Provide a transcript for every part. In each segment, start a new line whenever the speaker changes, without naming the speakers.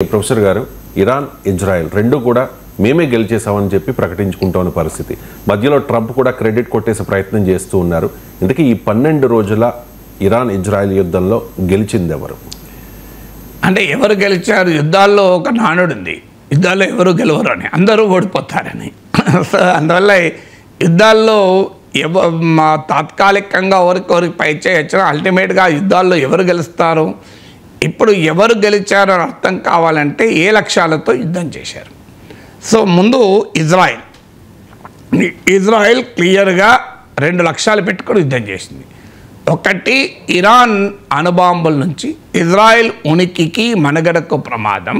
Professor గారు, Iran Israel రెండు కూడా మేమే గెలిచేసామని చెప్పి ప్రకటించుకుంటున్న పరిస్థితి. మధ్యలో ట్రంప్ కూడా క్రెడిట్ కొట్టేసే ప్రయత్నం చేస్తూ ఉన్నారు. ఇందుకే ఈ 12 రోజుల ఇరాన్ ఇజ్రాయెల్ యుద్ధంలో గెలిచింది ఎవరు?
అంటే ఎవరు గెలిచారు? యుద్ధాల్లో ఒక నానుడు ఉంది, యుద్ధాల్లో ఎవరు గెలవరు అని, అందరూ ఓడిపోతారని. అందువల్ల యుద్ధాల్లో తాత్కాలికంగా ఎవరికి పై చేయొచ్చు, అల్టిమేట్గా యుద్ధాల్లో ఎవరు గెలుస్తారు? ఇప్పుడు ఎవరు గెలిచారో అర్థం కావాలంటే ఏ లక్ష్యాలతో యుద్ధం చేశారు. సో ముందు ఇజ్రాయెల్ క్లియర్గా 2 లక్ష్యాలు పెట్టుకొని యుద్ధం చేసింది. ఒకటి, ఇరాన్ అణుబాంబుల నుంచి ఇజ్రాయెల్ ఉనికికి మనుగడకు ప్రమాదం,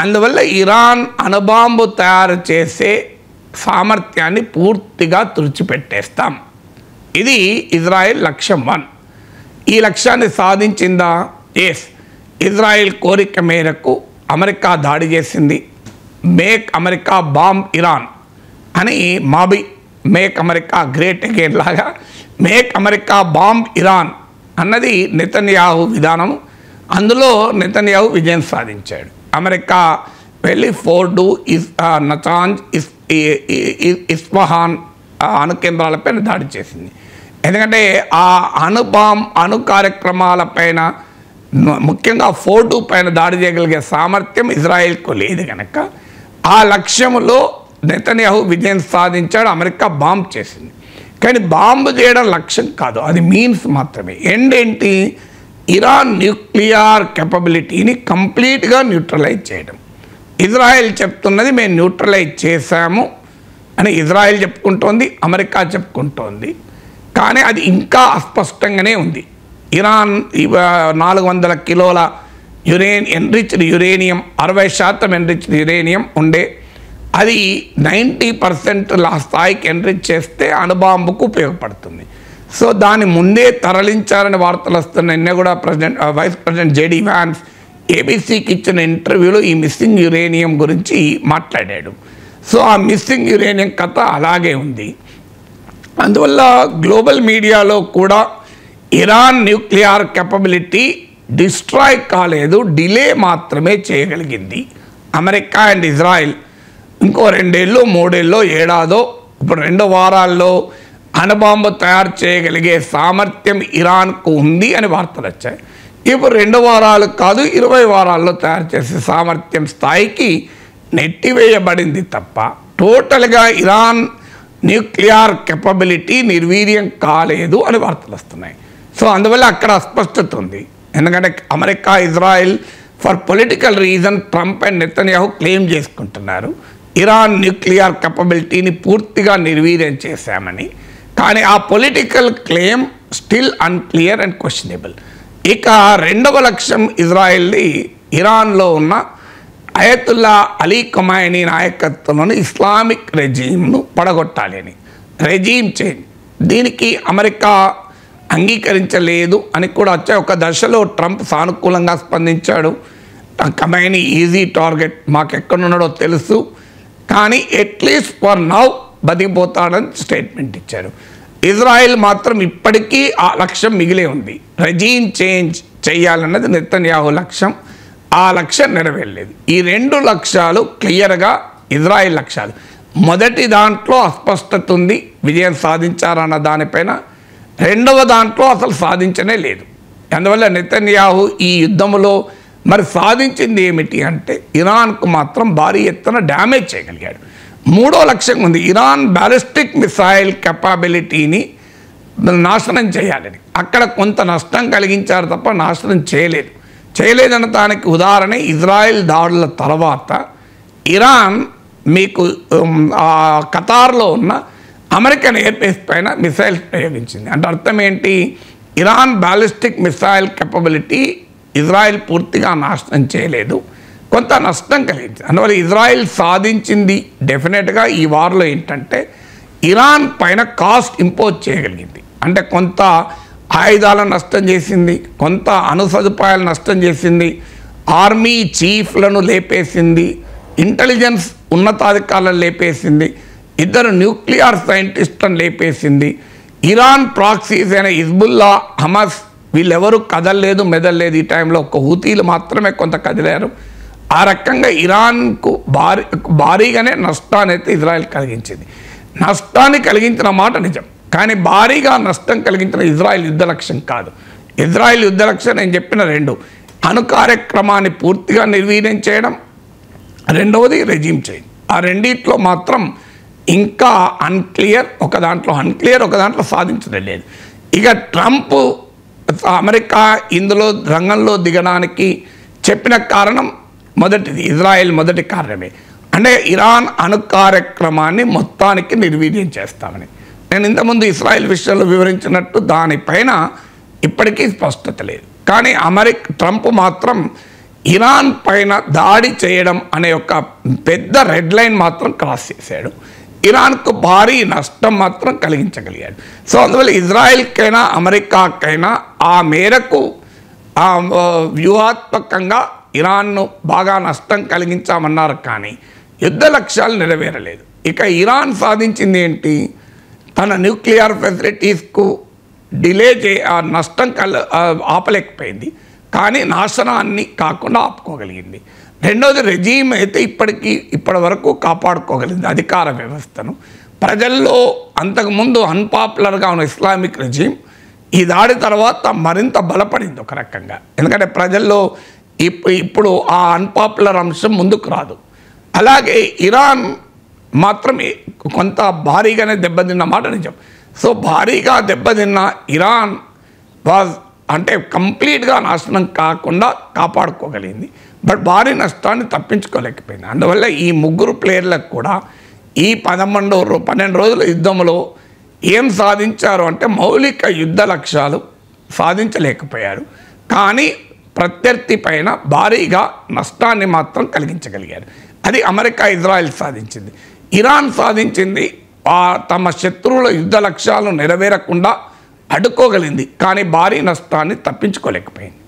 అందువల్ల ఇరాన్ అణుబాంబు తయారు చేసే సామర్థ్యాన్ని పూర్తిగా తుడిచిపెట్టేస్తాం. ఇది ఇజ్రాయెల్ లక్ష్యం 1. ఈ లక్ష్యాన్ని సాధించిందా? ఎస్. ఇజ్రాయెల్ కోరిక మేరకు అమెరికా దాడి చేసింది. మేక్ అమెరికా బాంబ్ ఇరాన్ అని మేక్ అమెరికా గ్రేట్ అగైన్ లాగా మేక్ అమెరికా బాంబ్ ఇరాన్ అన్నది నెతన్యాహు విధానం. అందులో నెతన్యాహు విజయం సాధించాడు. అమెరికా వెళ్ళి ఫోర్డు, నతాంజ్, ఇస్ఫహాన్ అణు కేంద్రాలపైన దాడి చేసింది. ఎందుకంటే ఆ అణు కార్యక్రమాలపైన, ముఖ్యంగా ఫోర్డు పైన దాడి చేయగలిగే సామర్థ్యం ఇజ్రాయెల్కు లేదు కనుక ఆ లక్ష్యంలో నెతన్యాహు విజయం సాధించాడు. అమెరికా బాంబ్ చేసింది. కానీ బాంబు చేయడం లక్ష్యం కాదు, అది మీన్స్ మాత్రమే. ఎండ్ ఏంటి? ఇరాన్ న్యూక్లియర్ కెపబిలిటీని కంప్లీట్గా న్యూట్రలైజ్ చేయడం. ఇజ్రాయెల్ చెప్తున్నది మేము న్యూట్రలైజ్ చేశాము అని ఇజ్రాయెల్ చెప్పుకుంటోంది, అమెరికా చెప్పుకుంటోంది. కానీ అది ఇంకా అస్పష్టంగానే ఉంది. ఇరాన్ 400 కిలోల ఎన్రిచ్డ్ యురేనియం, 60% ఎన్రిచ్డ్ యురేనియం ఉండే, అది 90% స్థాయికి ఎన్రిచ్ చేస్తే అణుబాంబుకు ఉపయోగపడుతుంది. సో దాన్ని ముందే తరలించారని వార్తలు వస్తున్నాయి. నిన్న కూడా వైస్ ప్రెసిడెంట్ జేడీ వ్యాన్స్ ఏబీసీకి ఇచ్చిన ఇంటర్వ్యూలో ఈ మిస్సింగ్ యురేనియం గురించి మాట్లాడాడు. సో ఆ మిస్సింగ్ యురేనియం కథ అలాగే ఉంది. అందువల్ల గ్లోబల్ మీడియాలో కూడా ఇరాన్ న్యూక్లియర్ కెపబిలిటీ డిస్ట్రాయ్ కాలేదు, డిలే మాత్రమే చేయగలిగింది. అమెరికా అండ్ ఇజ్రాయెల్ ఇంకో 2 ఏళ్ళు 3 ఏళ్ళో ఏడాదో, ఇప్పుడు 2 వారాల్లో అణుబాంబు తయారు చేయగలిగే సామర్థ్యం ఇరాన్కు ఉంది అని వార్తలు వచ్చాయి. ఇప్పుడు 2 వారాలు కాదు, 20 వారాల్లో తయారు చేసే సామర్థ్యం స్థాయికి నెట్టివేయబడింది తప్ప టోటల్గా ఇరాన్ న్యూక్లియర్ కెపబిలిటీ నిర్వీర్యం కాలేదు అని వార్తలు వస్తున్నాయి. సో అందువల్ల అక్కడ అస్పష్టత ఉంది. ఎందుకంటే America, Israel for political reason Trump and Netanyahu claim చేసుకుంటున్నారు ఇరాన్ న్యూక్లియర్ కెపబిలిటీని పూర్తిగా నిర్వీర్యం చేశామని. కానీ ఆ political claim still unclear and questionable. ఇక 2వ లక్ష్యం ఇజ్రాయెల్ది ఇరాన్లో ఉన్న అయతుల్లా అలీ ఖమైనీ నాయకత్వంలోని ఇస్లామిక్ రెజీమ్ను పడగొట్టాలి అని. రెజీమ్ చేంజ్, దీనికి అమెరికా అంగీకరించలేదు అని కూడా వచ్చాయి. ఒక దశలో ట్రంప్ సానుకూలంగా స్పందించాడు. ఖమైనీ ఈజీ టార్గెట్, మాకెక్కడున్నాడో తెలుసు, కానీ అట్లీస్ట్ ఫర్ నౌ బతికిపోతాడని స్టేట్మెంట్ ఇచ్చారు. ఇజ్రాయెల్ మాత్రం ఇప్పటికీ ఆ లక్ష్యం మిగిలే ఉంది. రెజీమ్ చేంజ్ చేయాలన్నది నెతన్యాహు లక్ష్యం. ఆ లక్ష్యం నెరవేరలేదు. ఈ 2 లక్ష్యాలు క్లియర్గా ఇజ్రాయెల్ లక్ష్యాలు. మొదటి దాంట్లో అస్పష్టత ఉంది, విజయం సాధించారన్న దానిపైన. 2వ దాంట్లో అసలు సాధించనే లేదు. అందువల్ల నెతన్యాహు ఈ యుద్ధంలో మరి సాధించింది ఏమిటి అంటే ఇరాన్కు మాత్రం భారీ ఎత్తున డ్యామేజ్ చేయగలిగాడు. 3వ లక్ష్యం ఉంది, ఇరాన్ బ్యాలిస్టిక్ మిసైల్ కెపాబిలిటీని నాశనం చేయాలని. అక్కడ కొంత నష్టం కలిగించారు తప్ప నాశనం చేయలేదన్న దానికి ఉదాహరణ ఇజ్రాయెల్ దాడుల తర్వాత ఇరాన్ మీకు ఖతార్లో ఉన్న అమెరికన్ ఎయిర్బేస్ పైన మిసైల్స్ ప్రయోగించింది. అంటే అర్థం ఏంటి? Iran ballistic missile capability Israel పూర్తిగా నాశనం చేయలేదు, కొంత నష్టం కలిగించింది. అందువల్ల ఇజ్రాయెల్ సాధించింది డెఫినెట్గా ఈ వార్లో ఏంటంటే ఇరాన్ పైన కాస్ట్ ఇంపోజ్ చేయగలిగింది. అంటే కొంత ఆయుధాలను నష్టం చేసింది, కొంత అణు సదుపాయాలు నష్టం చేసింది, ఆర్మీ చీఫ్లను లేపేసింది, ఇంటెలిజెన్స్ ఉన్నతాధికారులను లేపేసింది, 2 న్యూక్లియర్ సైంటిస్టులను లేపేసింది. ఇరాన్ ప్రాక్సీస్ అయిన హిజ్బుల్లా, హమస్ వీళ్ళెవరూ కదలలేదు, మెదలలేదు. ఈ టైంలో ఒక్క హూతీలు మాత్రమే కొంత కదిలారు. ఆ రకంగా ఇరాన్కు భారీగానే నష్టాన్ని అయితే ఇజ్రాయెల్ కలిగించింది. నష్టాన్ని కలిగించిన మాట నిజం, కానీ భారీగా నష్టం కలిగించిన ఇజ్రాయెల్ యుద్ధ లక్ష్యం కాదు. ఇజ్రాయెల్ యుద్ధ లక్ష్యం నేను చెప్పిన రెండు: అణు కార్యక్రమాన్ని పూర్తిగా నిర్వీర్యం చేయడం, రెండవది రెజీమ్ చేంజ్. ఆ రెండిట్లో మాత్రం ఇంకా అన్క్లియర్, ఒక దాంట్లో సాధించడం లేదు. ఇక ట్రంప్ అమెరికా ఇందులో రంగంలో దిగడానికి చెప్పిన కారణం మొదటిది, ఇజ్రాయెల్ మొదటి కారణమే, అంటే ఇరాన్ అణు కార్యక్రమాన్ని మొత్తానికి నిర్వీర్యం చేస్తామని. నేను ఇంతకుముందు ఇజ్రాయెల్ విషయంలో వివరించినట్టు దానిపైన ఇప్పటికీ స్పష్టత లేదు. కానీ ట్రంప్ మాత్రం ఇరాన్ పైన దాడి చేయడం అనే ఒక పెద్ద రెడ్ లైన్ మాత్రం క్రాస్ చేశాడు. ఇరాన్కు భారీ నష్టం మాత్రం కలిగించగలిగాడు. సో అందువల్ల ఇజ్రాయెల్కైనా అమెరికాకైనా ఆ మేరకు వ్యూహాత్మకంగా ఇరాన్ను బాగా నష్టం కలిగించామన్నారు, కానీ యుద్ధ లక్ష్యాలు నెరవేరలేదు. ఇక ఇరాన్ సాధించింది ఏంటి? తన న్యూక్లియర్ ఫెసిలిటీస్కు నష్టం ఆపలేకపోయింది, కానీ నాశనాన్ని కాకుండా ఆపుకోగలిగింది. రెండవది, రెజీమ్ అయితే ఇప్పటి వరకు కాపాడుకోగలిగింది అధికార వ్యవస్థను. ప్రజల్లో అంతకుముందు అన్పాపులర్గా ఉన్న ఇస్లామిక్ రెజీమ్ ఈ దాడి తర్వాత మరింత బలపడింది ఒక రకంగా. ఎందుకంటే ప్రజల్లో ఇప్పుడు ఆ అన్పాపులర్ అంశం ముందుకు రాదు. అలాగే ఇరాన్ మాత్రం కొంత భారీగానే దెబ్బతిన్న మాట నిజం. సో భారీగా దెబ్బతిన్న ఇరాన్ అంటే కంప్లీట్గా నాశనం కాకుండా కాపాడుకోగలిగింది, బట్ భారీ నష్టాన్ని తప్పించుకోలేకపోయింది. అందువల్ల ఈ ముగ్గురు ప్లేయర్లకు కూడా ఈ 12 రోజుల యుద్ధంలో ఏం సాధించారు అంటే మౌలిక యుద్ధ లక్ష్యాలు సాధించలేకపోయారు, కానీ ప్రత్యర్థి పైన భారీగా నష్టాన్ని మాత్రం కలిగించగలిగారు. అది అమెరికా, ఇజ్రాయెల్ సాధించింది. ఇరాన్ సాధించింది తమ శత్రువుల యుద్ధ లక్ష్యాలను నెరవేరకుండా అడ్డుకోగలిగింది, కానీ భారీ నష్టాన్ని తప్పించుకోలేకపోయింది.